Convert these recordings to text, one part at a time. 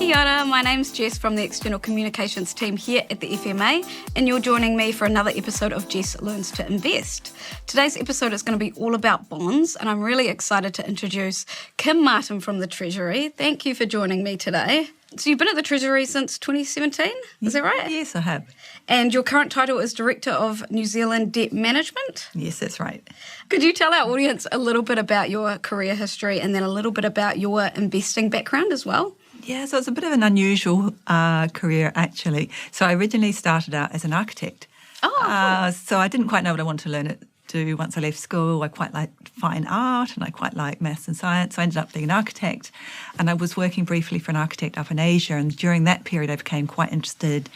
Kia ora, my name's Jess from the External Communications team here at the FMA, and you're joining me for another episode of Jess Learns to Invest. Today's episode is going to be all about bonds, and I'm really excited to introduce Kim Martin from the Treasury. Thank you for joining me today. So you've been at the Treasury since 2017, is that right? Yes, I have. And your current title is Director of New Zealand Debt Management? Yes, that's right. Could you tell our audience a little bit about your career history and then a little bit about your investing background as well? Yeah, so it's a bit of an unusual career, actually. So I originally started out as an architect. Oh, So I didn't quite know what I wanted to learn to do once I left school. I quite liked fine art and I quite liked maths and science. So I ended up being an architect. And I was working briefly for an architect up in Asia. And during that period, I became quite interested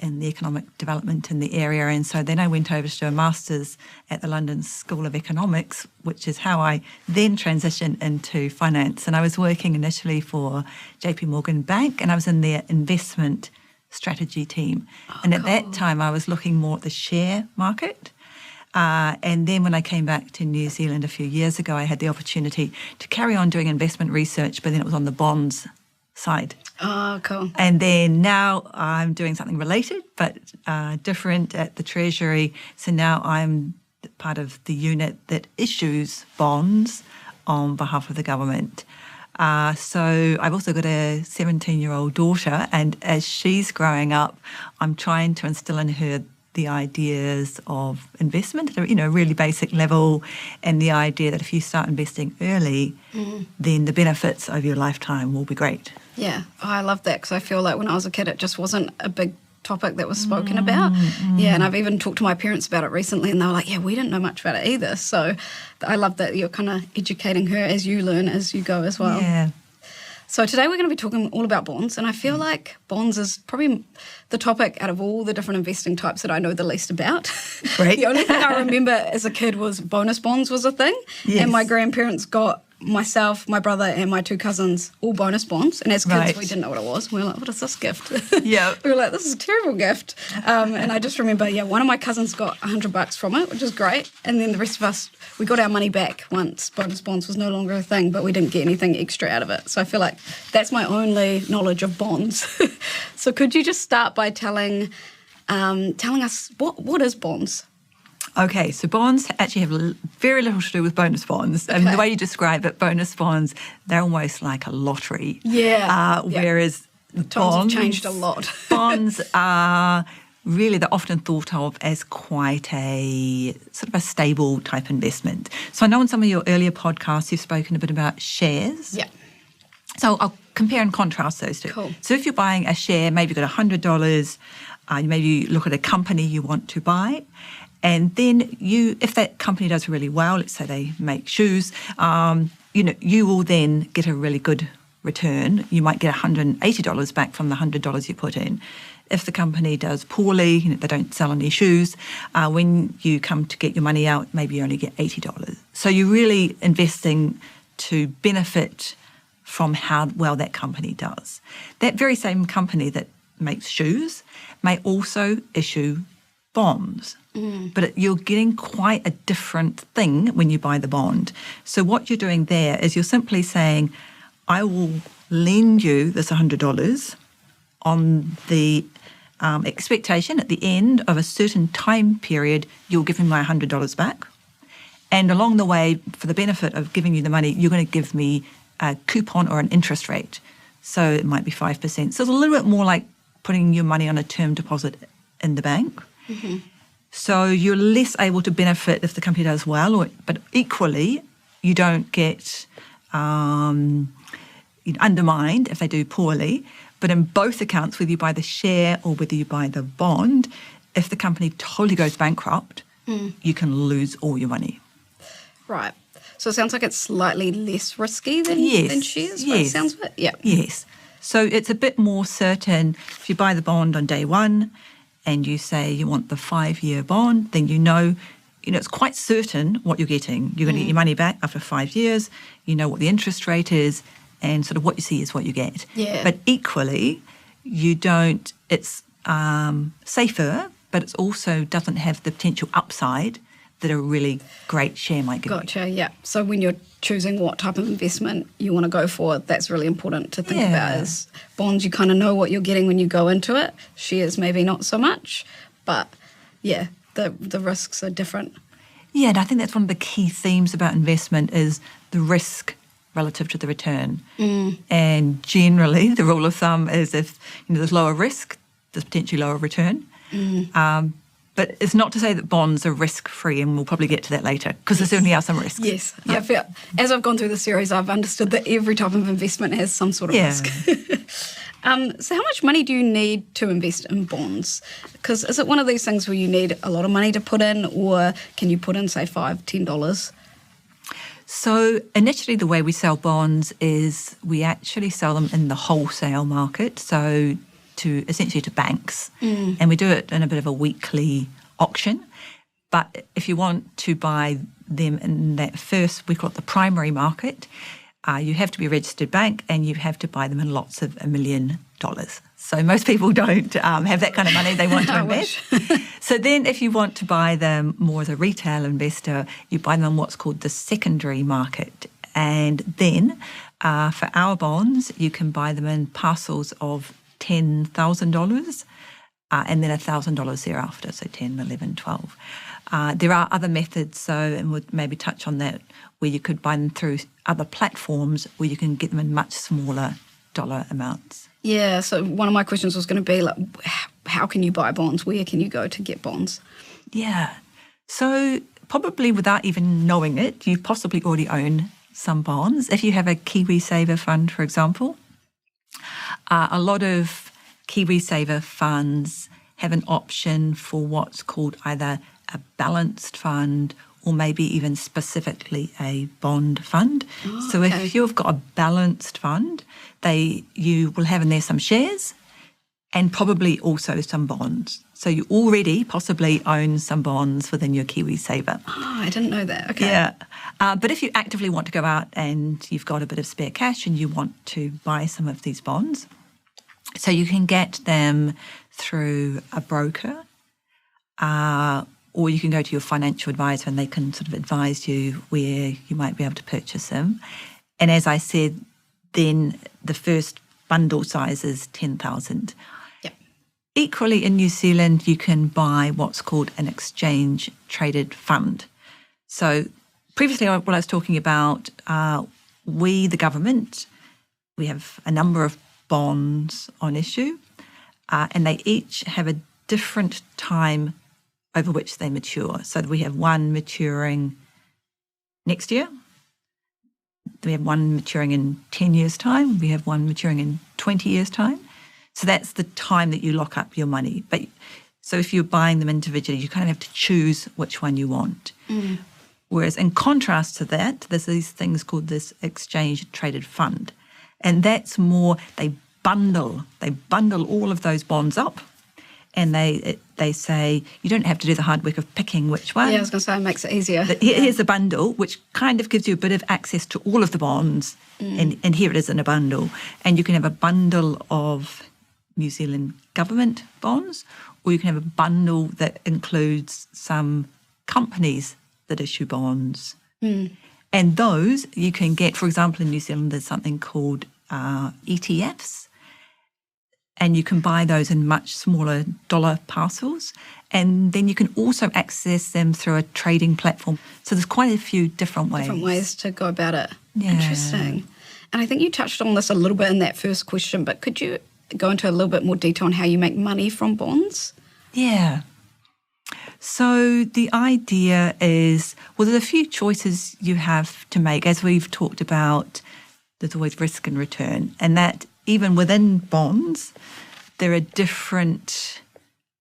in the economic development in the area. And so then I went over to do a master's at the London School of Economics, which is how I then transitioned into finance. And I was working initially for JP Morgan Bank, and I was in their investment strategy team. And at that time, I was looking more at the share market. And then when I came back to New Zealand a few years ago, I had the opportunity to carry on doing investment research, but then it was on the bonds side. Oh, cool. And then now I'm doing something related, but different at the Treasury. So now I'm part of the unit that issues bonds on behalf of the government. So I've also got a 17-year-old daughter, and as she's growing up, I'm trying to instill in her the ideas of investment at a really basic level, and the idea that if you start investing early, then the benefits over your lifetime will be great. Yeah, I love that because I feel like when I was a kid, it just wasn't a big topic that was spoken about. Yeah, and I've even talked to my parents about it recently, and they were like, yeah, we didn't know much about it either. So I love that you're kind of educating her as you learn as you go as well. Yeah. So today we're going to be talking all about bonds, and I feel like bonds is probably the topic out of all the different investing types that I know the least about. Great. The only thing I remember as a kid was bonus bonds was a thing, and my grandparents got myself, my brother, and my two cousins all bonus bonds, and as kids we didn't know what it was. We were like, what is this gift? Yeah. We were like, this is a terrible gift. And I just remember, one of my cousins got $100 from it, which is great, and then the rest of us, we got our money back once bonus bonds was no longer a thing, but we didn't get anything extra out of it. So I feel like that's my only knowledge of bonds. So could you just start by telling us what is bonds? Okay, so bonds actually have very little to do with bonus bonds. And the way you describe it, bonus bonds, they're almost like a lottery. Yeah. Whereas Times bonds have changed a lot. Bonds are really, they're often thought of as quite a sort of a stable type investment. So I know in some of your earlier podcasts you've spoken a bit about shares. Yeah. So I'll compare and contrast those two. Cool. So if you're buying a share, maybe you've got $100, maybe you look at a company you want to buy, and then if that company does really well, let's say they make shoes, you will then get a really good return. You might get $180 back from the $100 you put in. If the company does poorly, they don't sell any shoes, when you come to get your money out, maybe you only get $80. So you're really investing to benefit from how well that company does. That very same company that makes shoes may also issue bonds. But you're getting quite a different thing when you buy the bond. So what you're doing there is you're simply saying, I will lend you this $100 on the expectation at the end of a certain time period, you'll give me my $100 back. And along the way, for the benefit of giving you the money, you're going to give me a coupon or an interest rate. So it might be 5%. So it's a little bit more like putting your money on a term deposit in the bank. Mm-hmm. So you're less able to benefit if the company does well, but equally you don't get undermined if they do poorly. But in both accounts, whether you buy the share or whether you buy the bond, if the company totally goes bankrupt, you can lose all your money. Right. So it sounds like it's slightly less risky than shares, by the sounds of it? Yeah. Yes. So it's a bit more certain. If you buy the bond on day one and you say you want the 5-year bond, then it's quite certain what you're getting. You're going to get your money back after 5 years. You know what the interest rate is, and sort of what you see is what you get. Yeah. But equally, it's safer, but it also doesn't have the potential upside that a really great share might give you. Gotcha, yeah. So when you're choosing what type of investment you want to go for, that's really important to think about. Is bonds, you kind of know what you're getting when you go into it. Shares, maybe not so much. But, yeah, the risks are different. Yeah, and I think that's one of the key themes about investment is the risk relative to the return. And generally, the rule of thumb is if there's lower risk, there's potentially lower return. But it's not to say that bonds are risk-free, and we'll probably get to that later, because there certainly are some risks. Yes. I feel, as I've gone through the series, I've understood that every type of investment has some sort of risk. So how much money do you need to invest in bonds? Because is it one of these things where you need a lot of money to put in, or can you put in, say, $5, $10? So initially the way we sell bonds is we actually sell them in the wholesale market, so essentially to banks, and we do it in a bit of a weekly auction. But if you want to buy them in that first, we call it the primary market, you have to be a registered bank and you have to buy them in lots of $1 million. So most people don't have that kind of money they want to invest. So then if you want to buy them more as a retail investor, you buy them on what's called the secondary market. And then for our bonds, you can buy them in parcels of $10,000 and then $1,000 thereafter, so 10, 11, 12. There are other methods, and we'll maybe touch on that, where you could buy them through other platforms where you can get them in much smaller dollar amounts. Yeah, so one of my questions was going to be, like, how can you buy bonds? Where can you go to get bonds? Yeah. So probably without even knowing it, you possibly already own some bonds. If you have a KiwiSaver fund, for example, a lot of KiwiSaver funds have an option for what's called either a balanced fund or maybe even specifically a bond fund. So if you've got a balanced fund, you will have in there some shares and probably also some bonds. So you already possibly own some bonds within your KiwiSaver. Oh, I didn't know that. Okay. Yeah. But if you actively want to go out and you've got a bit of spare cash and you want to buy some of these bonds, so you can get them through a broker, or you can go to your financial advisor and they can sort of advise you where you might be able to purchase them. And as I said, then the first bundle size is 10,000. Yep. Equally, in New Zealand, you can buy what's called an exchange-traded fund. So previously, what I was talking about, we, the government, we have a number of bonds on issue, and they each have a different time over which they mature. So we have one maturing next year, we have one maturing in 10 years' time, we have one maturing in 20 years' time. So that's the time that you lock up your money. But so if you're buying them individually, you kind of have to choose which one you want. Whereas in contrast to that, there's these things called this exchange-traded fund. And that's more, they bundle all of those bonds up, and they say you don't have to do the hard work of picking which one. Yeah, I was going to say, it makes it easier. Here's a bundle, which kind of gives you a bit of access to all of the bonds, and here it is in a bundle. And you can have a bundle of New Zealand government bonds, or you can have a bundle that includes some companies that issue bonds. And those you can get, for example, in New Zealand, there's something called ETFs, and you can buy those in much smaller dollar parcels. And then you can also access them through a trading platform. So there's quite a few different ways. Different ways to go about it. Yeah. Interesting. And I think you touched on this a little bit in that first question, but could you go into a little bit more detail on how you make money from bonds? Yeah. So the idea is, well, there's a few choices you have to make. As we've talked about, there's always risk and return, and that even within bonds, there are different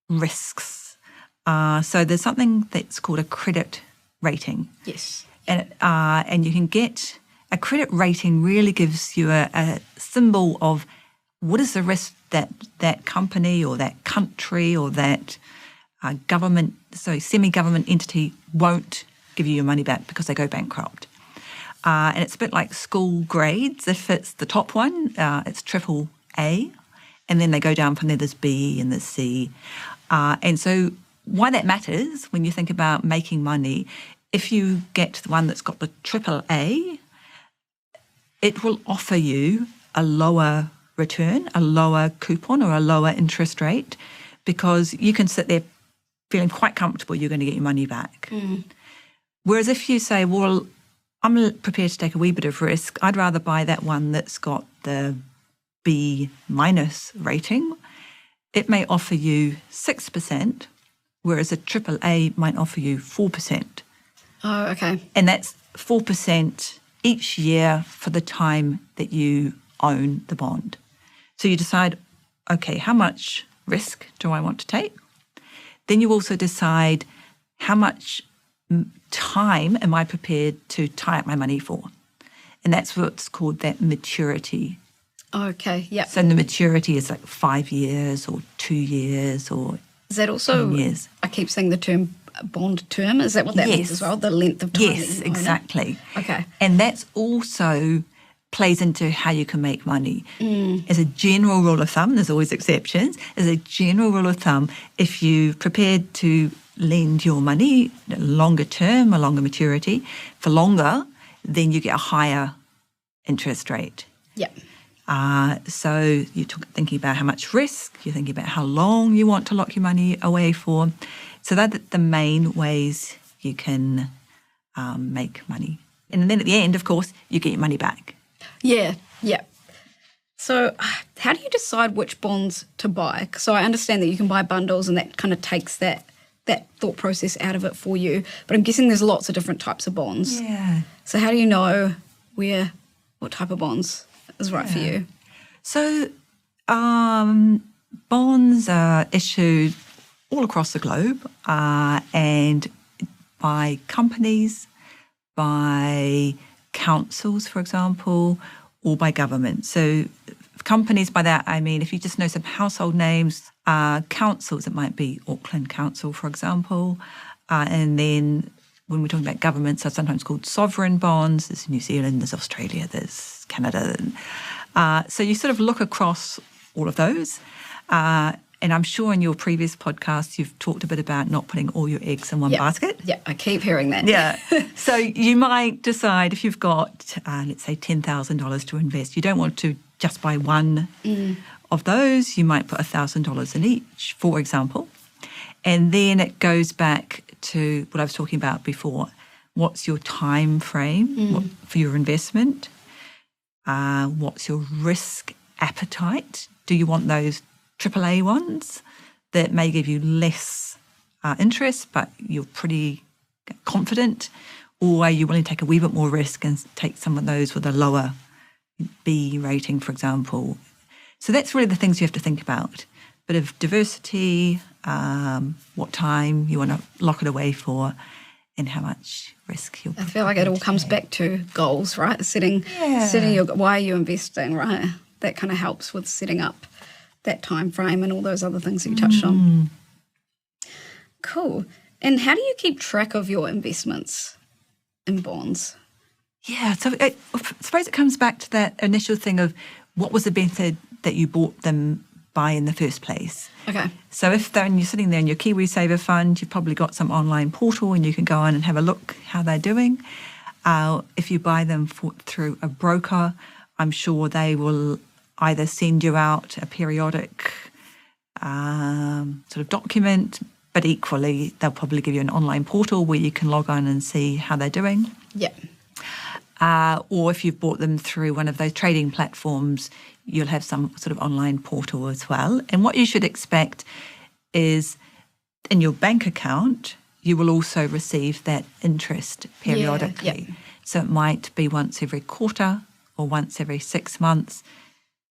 risks. So there's something that's called a credit rating. Yes. And you can get a credit rating really gives you a symbol of what is the risk that that company or that country or that government, semi-government entity won't give you your money back because they go bankrupt. And it's a bit like school grades. If it's the top one, it's AAA, and then they go down from there, there's B and there's C. And so why that matters when you think about making money, if you get the one that's got the AAA, it will offer you a lower return, a lower coupon or a lower interest rate, because you can sit there feeling quite comfortable you're going to get your money back. Whereas if you say, well, I'm prepared to take a wee bit of risk, I'd rather buy that one that's got the B- rating, it may offer you 6%, whereas a AAA might offer you 4%. Oh, okay. And that's 4% each year for the time that you own the bond. So you decide, okay, how much risk do I want to take? Then you also decide how much time am I prepared to tie up my money for? And that's what's called that maturity. Okay, yeah. So the maturity is like 5 years or 2 years or Is that also, 10 years. I keep saying the term bond term, is that what that means as well? The length of time? Yes, exactly. Okay. And that's also plays into how you can make money. As a general rule of thumb, there's always exceptions, as a general rule of thumb, if you're prepared to lend your money longer term, a longer maturity, for longer, then you get a higher interest rate. Yeah. So you're thinking about how much risk, you're thinking about how long you want to lock your money away for. So that's the main ways you can make money. And then at the end, of course, you get your money back. Yeah, yeah. So how do you decide which bonds to buy? So I understand that you can buy bundles and that kind of takes that thought process out of it for you. But I'm guessing there's lots of different types of bonds. Yeah. So how do you know what type of bonds is right for you? So bonds are issued all across the globe and by companies, by councils, for example, or by government. So companies, by that I mean if you just know some household names, councils, it might be Auckland Council, for example, and then when we're talking about governments, they're sometimes called sovereign bonds. There's New Zealand, there's Australia, there's Canada. So you sort of look across all of those. And I'm sure in your previous podcasts, you've talked a bit about not putting all your eggs in one basket. Yeah, I keep hearing that. Yeah. So you might decide if you've got, let's say, $10,000 to invest, you don't want to just buy one of those. You might put $1,000 in each, for example. And then it goes back to what I was talking about before. What's your time frame for your investment? What's your risk appetite? Do you want those AAA ones that may give you less interest, but you're pretty confident? Or are you willing to take a wee bit more risk and take some of those with a lower B rating, for example? So that's really the things you have to think about. Bit of diversity, what time you want to lock it away for, and how much risk you're I feel like it all comes back to goals, right? Setting your, why are you investing, right? That kind of helps with setting up that time frame and all those other things that you touched on. Cool. And how do you keep track of your investments in bonds? Yeah, so I suppose it comes back to that initial thing of what was the method that you bought them by in the first place. Okay. So if you're sitting there in your KiwiSaver fund, you've probably got some online portal and you can go on and have a look how they're doing. If you buy them through a broker, I'm sure they will either send you out a periodic sort of document, but equally they'll probably give you an online portal where you can log on and see how they're doing. Yeah. Or if you've bought them through one of those trading platforms, you'll have some sort of online portal as well. And what you should expect is in your bank account, you will also receive that interest periodically. Yeah. So it might be once every quarter or once every 6 months,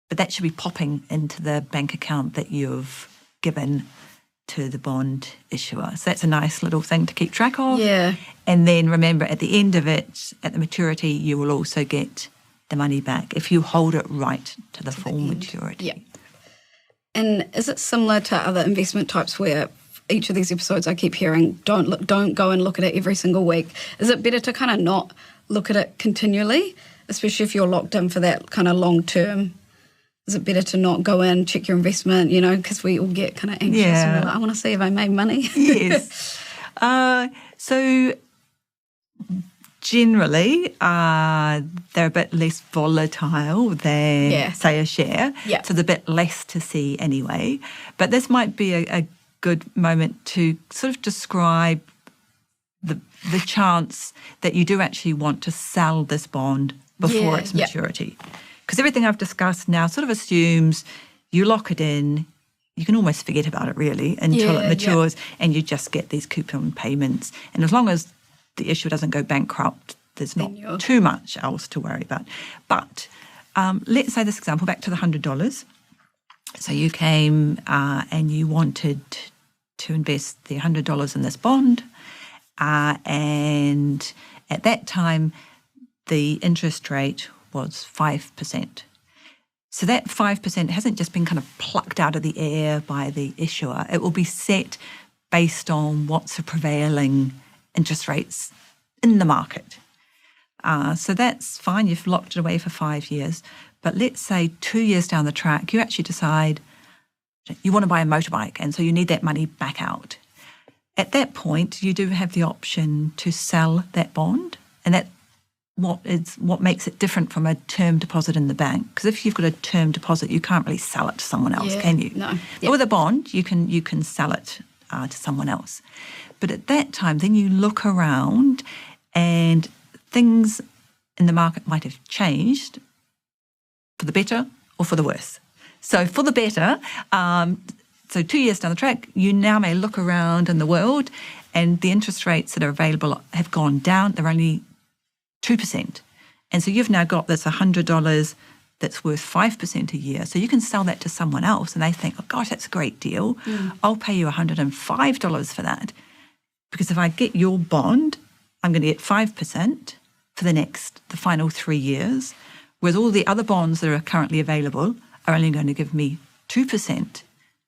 but that should be popping into the bank account that you've given to the bond issuer. So that's a nice little thing to keep track of. Yeah. And then remember, at the end of it, at the maturity, you will also get the money back if you hold it right to the full maturity. Yeah. And is it similar to other investment types where each of these episodes I keep hearing, don't go and look at it every single week? Is it better to kind of not look at it continually, especially if you're locked in for that kind of long-term Is it better to not go in, check your investment, because we all get kind of anxious and we're like, I want to see if I made money. Yes. So generally, they're a bit less volatile than, say, a share. Yeah. So there's a bit less to see anyway. But this might be a good moment to sort of describe the chance that you do actually want to sell this bond before its maturity. Because everything I've discussed now sort of assumes you lock it in, you can almost forget about it really until it matures and you just get these coupon payments. And as long as the issuer doesn't go bankrupt, there's not too much else to worry about. But let's say this example, back to the $100. So you came and you wanted to invest the $100 in this bond. And at that time, the interest rate was 5%. So that 5% hasn't just been kind of plucked out of the air by the issuer. It will be set based on what's the prevailing interest rates in the market. So that's fine. You've locked it away for 5 years. But let's say 2 years down the track, you actually decide you want to buy a motorbike, and so you need that money back out. At that point, you do have the option to sell that bond, and that what makes it different from a term deposit in the bank. Because if you've got a term deposit, you can't really sell it to someone else, can you? No. But with a bond, you can sell it to someone else. But at that time, then you look around and things in the market might have changed for the better or for the worse. So for the better, so 2 years down the track, you now may look around in the world and the interest rates that are available have gone down. They're only 2%. And so you've now got this $100 that's worth 5% a year. So you can sell that to someone else and they think, oh gosh, that's a great deal. I'll pay you $105 for that. Because if I get your bond, I'm going to get 5% for the final 3 years. Whereas all the other bonds that are currently available are only going to give me 2%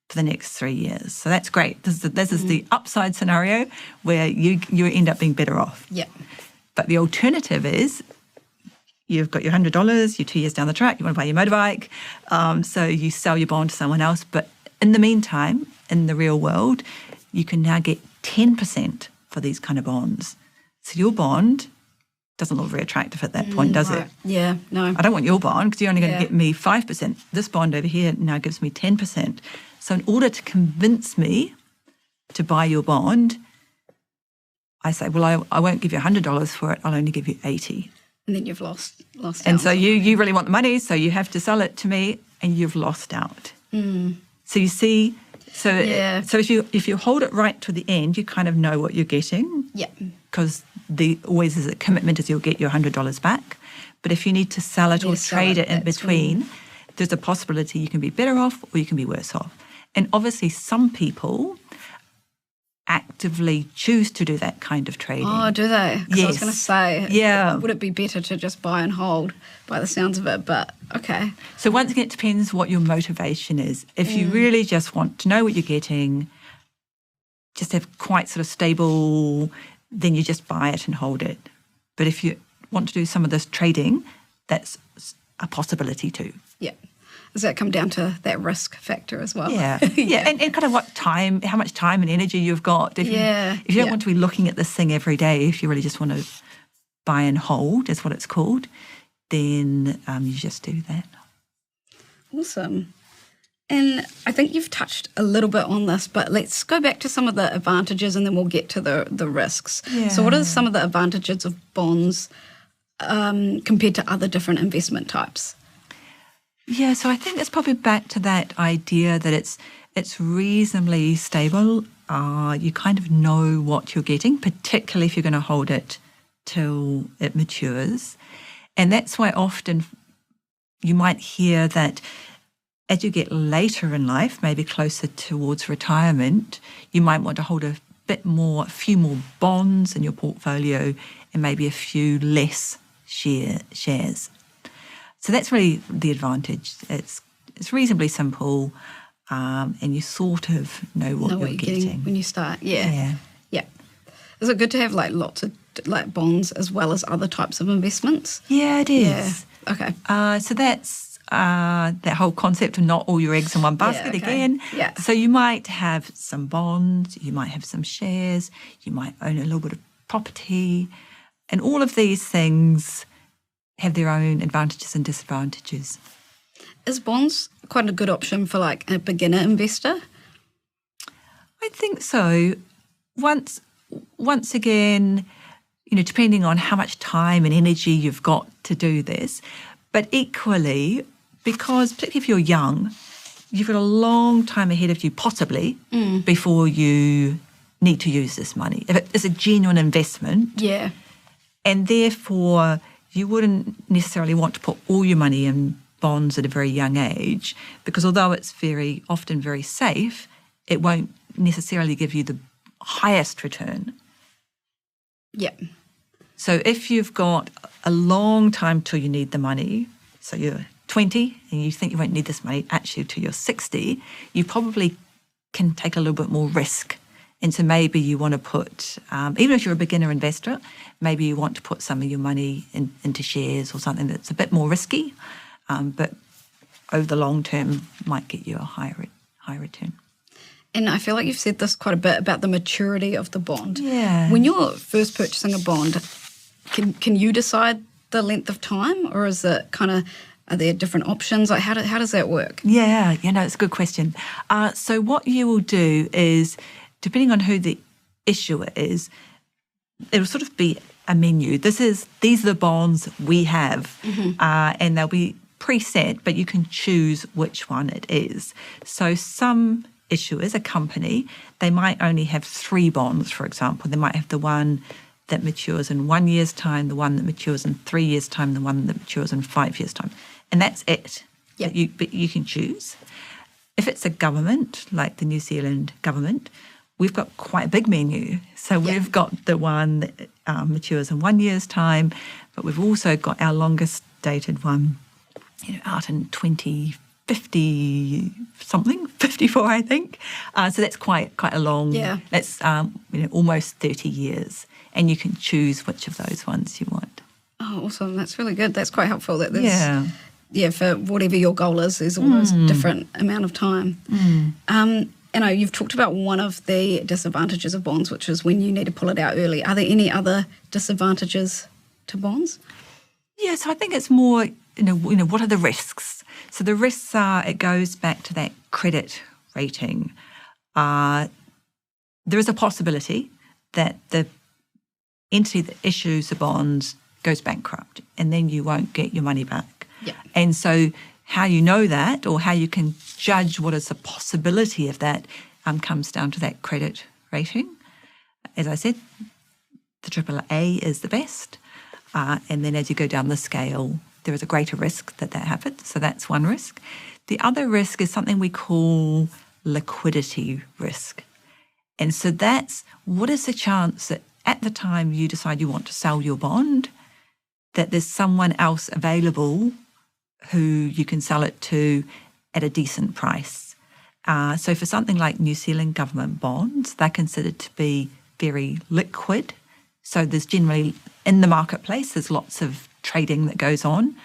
for the next 3 years. So that's great. This is the upside scenario where you end up being better off. Yeah. But the alternative is you've got your $100, you're 2 years down the track, you want to buy your motorbike, so you sell your bond to someone else. But in the meantime, in the real world, you can now get 10% for these kind of bonds. So your bond doesn't look very attractive at that point, does it? Yeah, no. I don't want your bond because you're only going to get me 5%. This bond over here now gives me 10%. So in order to convince me to buy your bond, I say, well, I won't give you $100 for it. I'll only give you $80. And then you've lost out. And so you really want the money, so you have to sell it to me, and you've lost out. So you see, so if you hold it right to the end, you kind of know what you're getting. Yeah. Because always is a commitment is you'll get your $100 back. But if you need to sell it or trade it in between, there's a possibility you can be better off or you can be worse off. And obviously some people actively choose to do that kind of trading. Oh, do they? Because I was going to say, would it be better to just buy and hold by the sounds of it? But okay. So once again, it depends what your motivation is. If you really just want to know what you're getting, just have quite sort of stable, then you just buy it and hold it. But if you want to do some of this trading, that's a possibility too. Yeah. Does that come down to that risk factor as well? Yeah. And kind of how much time and energy you've got. If you don't want to be looking at this thing every day, if you really just want to buy and hold, is what it's called, then you just do that. Awesome. And I think you've touched a little bit on this, but let's go back to some of the advantages and then we'll get to the risks. Yeah. So what are some of the advantages of bonds compared to other different investment types? Yeah, so I think it's probably back to that idea that it's reasonably stable. You kind of know what you're getting, particularly if you're going to hold it till it matures. And that's why often you might hear that as you get later in life, maybe closer towards retirement, you might want to hold a few more bonds in your portfolio and maybe a few less shares. So that's really the advantage. It's reasonably simple, and you sort of know what you're getting when you start. Yeah. Is it good to have lots of bonds as well as other types of investments? Yeah, it is. Yeah. Okay. So that's that whole concept of not all your eggs in one basket again. Yeah. So you might have some bonds, you might have some shares, you might own a little bit of property, and all of these things have their own advantages and disadvantages. Is bonds quite a good option for like a beginner investor? I think so. Once again, depending on how much time and energy you've got to do this, but equally, because particularly if you're young, you've got a long time ahead of you possibly before you need to use this money. If it is a genuine investment, Yeah. and therefore you wouldn't necessarily want to put all your money in bonds at a very young age, because although it's very often very safe, it won't necessarily give you the highest return. Yeah. So if you've got a long time till you need the money, so you're 20 and you think you won't need this money actually till you're 60, you probably can take a little bit more risk. And so maybe you want to put, even if you're a beginner investor, maybe you want to put some of your money into shares or something that's a bit more risky, but over the long term might get you a higher return. And I feel like you've said this quite a bit about the maturity of the bond. Yeah. When you're first purchasing a bond, can you decide the length of time, or is it kind of, are there different options? Like how does that work? Yeah, it's a good question. So what you will do is, depending on who the issuer is, it'll sort of be a menu. These are the bonds we have, and they'll be preset, but you can choose which one it is. So some issuers, a company, they might only have 3 bonds, for example. They might have the one that matures in 1 year's time, the one that matures in 3 years' time, the one that matures in 5 years' time. And that's it. Yeah. But you can choose. If it's a government, like the New Zealand government, we've got quite a big menu. So we've got the one that matures in 1 year's time, but we've also got our longest dated one, out in 2050 something, 54, I think. So that's quite a long. Yeah. That's almost 30 years, and you can choose which of those ones you want. Oh, awesome! That's really good. That's quite helpful. That there's, for whatever your goal is, there's always different amount of time. You've talked about one of the disadvantages of bonds, which is when you need to pull it out early. Are there any other disadvantages to bonds? Yeah, so I think it's more, what are the risks? So the risks are, it goes back to that credit rating. There is a possibility that the entity that issues the bonds goes bankrupt, and then you won't get your money back. Yeah. And so how you know that, or how you can judge what is the possibility of that, comes down to that credit rating. As I said, the AAA is the best. And then as you go down the scale, there is a greater risk that happens. So that's one risk. The other risk is something we call liquidity risk. And so that's, what is the chance that at the time you decide you want to sell your bond, that there's someone else available who you can sell it to at a decent price. So for something like New Zealand government bonds, they're considered to be very liquid. So there's generally, in the marketplace, there's lots of trading that goes on.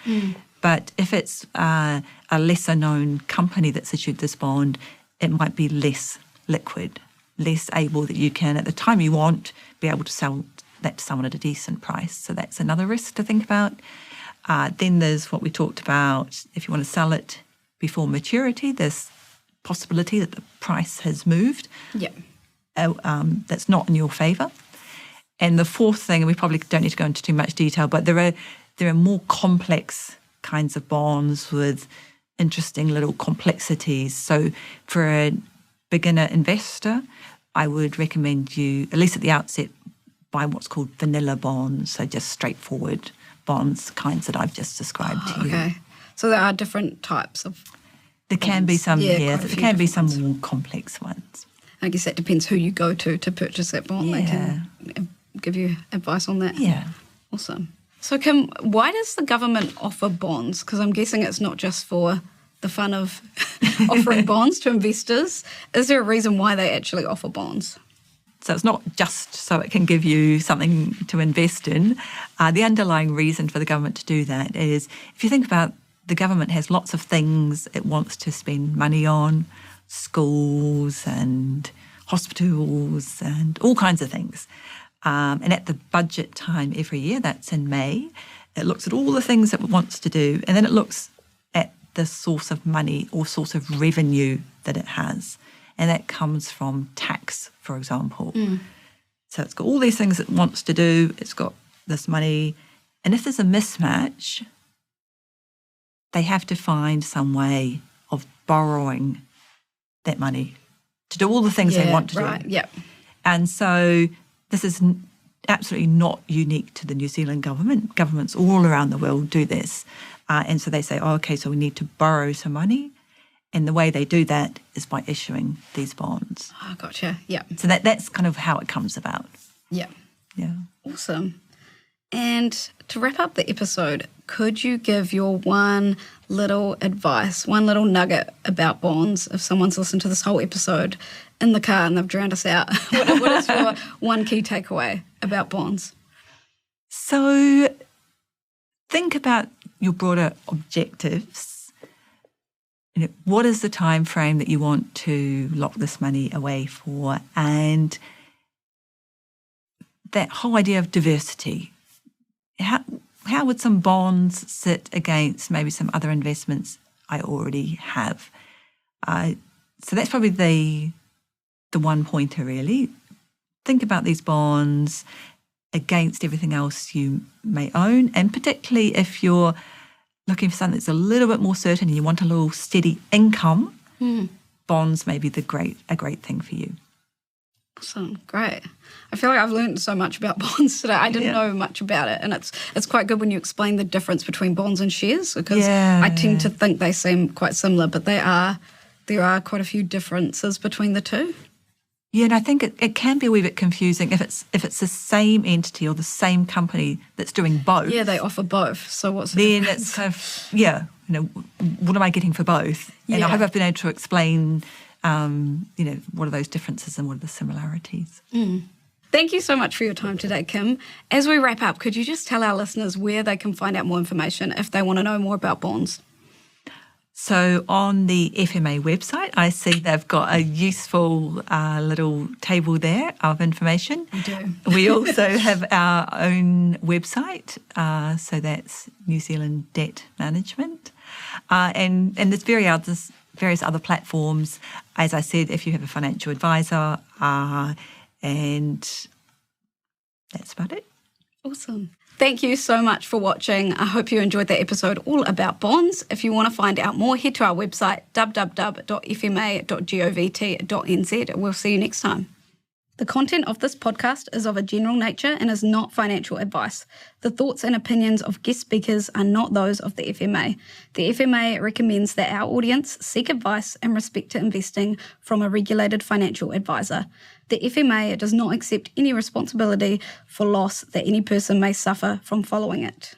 But if it's a lesser known company that's issued this bond, it might be less liquid, less able that you can, at the time you want, be able to sell that to someone at a decent price. So that's another risk to think about. Then there's what we talked about, if you want to sell it before maturity, there's possibility that the price has moved. Yeah. That's not in your favour. And the fourth thing, and we probably don't need to go into too much detail, but there are more complex kinds of bonds with interesting little complexities. So for a beginner investor, I would recommend you, at least at the outset, buy what's called vanilla bonds, so just straightforward bonds, kinds that I've just described to you. Okay. So there are different types of There bonds. can be some, there can be some more complex ones. I guess that depends who you go to purchase that bond. They can give you advice on that. Yeah. Awesome. So why does the government offer bonds? Because I'm guessing it's not just for the fun of offering bonds to investors. Is there a reason why they actually offer bonds? So it's not just so it can give you something to invest in. The underlying reason for the government to do that is, if you think about the government has lots of things it wants to spend money on, schools and hospitals and all kinds of things. And at the budget time every year, that's in May, it looks at all the things that it wants to do, and then it looks at the source of money or source of revenue that it has. And that comes from tax, for example. So it's got all these things it wants to do, it's got this money, and if there's a mismatch, they have to find some way of borrowing that money to do all the things they want to do. Yep. And so this is absolutely not unique to the New Zealand government. Governments all around the world do this. And so they say, oh, okay, so we need to borrow some money. And the way they do that is by issuing these bonds. Oh, gotcha. Yeah. So that's kind of how it comes about. Yeah. Yeah. Awesome. And to wrap up the episode, could you give your one little advice, one little nugget about bonds if someone's listened to this whole episode in the car and they've drowned us out? What is your one key takeaway about bonds? So think about your broader objectives. What is the time frame that you want to lock this money away for? And that whole idea of diversity. How would some bonds sit against maybe some other investments I already have? So that's probably the one pointer, really. Think about these bonds against everything else you may own, and particularly if you're looking for something that's a little bit more certain and you want a little steady income, bonds may be a great thing for you. Awesome, great. I feel like I've learned so much about bonds today. I didn't know much about it, and it's quite good when you explain the difference between bonds and shares, because I tend to think they seem quite similar, but there are quite a few differences between the two. Yeah, and I think it can be a wee bit confusing if it's the same entity or the same company that's doing both. Yeah, they offer both. So what's the difference? It's kind of, what am I getting for both? And I hope I've been able to explain, what are those differences and what are the similarities. Thank you so much for your time today, Kim. As we wrap up, could you just tell our listeners where they can find out more information if they want to know more about bonds? So on the FMA website, I see they've got a useful little table there of information. We do. We also have our own website, so that's New Zealand Debt Management. And there's various other platforms, as I said, if you have a financial advisor, and that's about it. Awesome. Thank you so much for watching. I hope you enjoyed that episode all about bonds. If you want to find out more, head to our website, www.fma.govt.nz. We'll see you next time. The content of this podcast is of a general nature and is not financial advice. The thoughts and opinions of guest speakers are not those of the FMA. The FMA recommends that our audience seek advice in respect to investing from a regulated financial advisor. The FMA does not accept any responsibility for loss that any person may suffer from following it.